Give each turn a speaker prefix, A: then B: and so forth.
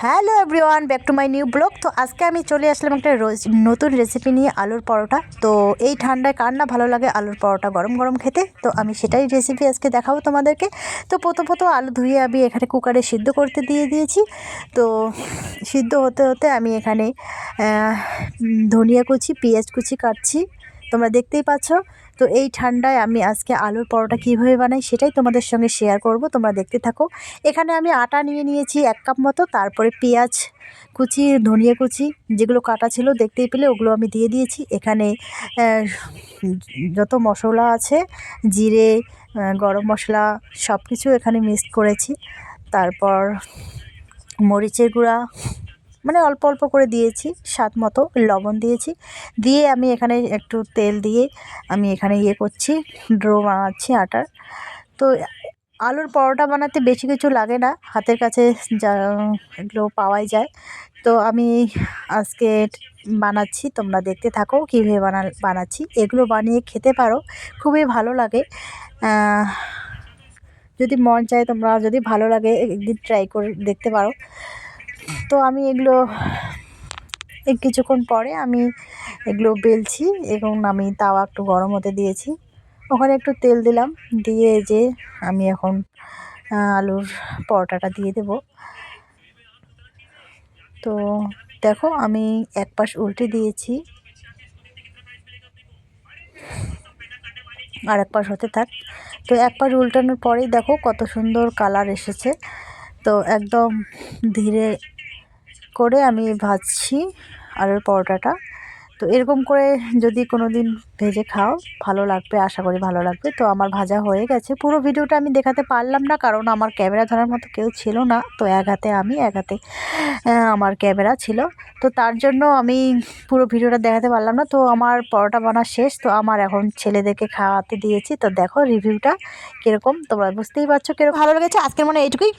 A: Hello everyone, back to my new blog. তো আজকে আমি চলে আসলাম একটা নতুন রেসিপি নিয়ে, আলুর পরোটা। তো এই ঠান্ডায় কার না ভালো লাগে আলুর পরোটা গরম গরম খেতে। তো আমি সেটাই রেসিপি আজকে দেখাবো তোমাদেরকে। তো প্রথমত আলু ধুয়ে আমি এখানে কুকারে সিদ্ধ করতে দিয়ে দিয়েছি। তো সিদ্ধ হতে হতে আমি এখানে ধনিয়া কুচি, পেঁয়াজ কুচি কাটছি, তোমরা দেখতেই পাচ্ছ। তো এই ঠান্ডায় আমি আজকে আলুর পরোটা কীভাবে বানাই সেটাই তোমাদের সঙ্গে শেয়ার করব, তোমরা দেখতে থাকো। এখানে আমি আটা নিয়ে নিয়েছি 1 কাপ মতো, তারপরে পেঁয়াজ কুচি, ধনিয়া কুচি যেগুলো কাটা ছিল দেখতেই পেলে, ওগুলো আমি দিয়ে দিয়েছি। এখানে যত মশলা আছে, জিরে, গরম মশলা সব কিছু এখানে মিক্সড করেছি। তারপর মরিচের গুঁড়া মানে অল্প অল্প করে দিয়েছি, স্বাদ মতো লবণ দিয়েছি। দিয়ে আমি এখানে একটু তেল দিয়ে আমি এখানে করছি, ডো বানাচ্ছি আটার। তো আলুর পরোটা বানাতে বেশি কিছু লাগে না, হাতের কাছে যা এগুলো পাওয়াই যায়। তো আমি আজকে বানাচ্ছি, তোমরা দেখতে থাকো কীভাবে বানাচ্ছি। এগুলো বানিয়ে খেতে পারো, খুবই ভালো লাগে। যদি মন চায়, তোমরা যদি ভালো লাগে একদিন ট্রাই করে দেখতে পারো। তো আমি এগুলো কিছুক্ষণ পরে আমি এগুলো বেলছি এবং আমি তাওয়া একটু গরম হতে দিয়েছি, ওখানে একটু তেল দিলাম, দিয়ে যে আমি এখন আলুর পরোটাটা দিয়ে দেব। তো দেখো আমি এক পাশ উল্টে দিয়েছি, আর এক পাশ হতে থাক। তো এক পাশ উল্টানোর পরেই দেখো কত সুন্দর কালার এসেছে। তো একদম ধীরে করে আমি ভাজছি আলুর পরোটাটা। তো এরকম করে যদি কোনো দিন ভেজে খাও, ভালো লাগবে, আশা করি ভালো লাগবে। তো আমার ভাজা হয়ে গেছে। পুরো ভিডিওটা আমি দেখাতে পারলাম না, কারণ আমার ক্যামেরা ধরার মতো কেউ ছিল না। তো এক হাতে আমি, এক হাতে আমার ক্যামেরা ছিল। তো তার জন্য আমি পুরো ভিডিওটা দেখাতে পারলাম না। তো আমার পরোটা বানা শেষ। তো আমার এখন ছেলেদেরকে খাওয়াতে দিয়েছি। তো দেখো রিভিউটা কীরকম, তোমরা বুঝতেই পারছো কীরকম ভালো লেগেছে। আজকের মনে এইটুকুই।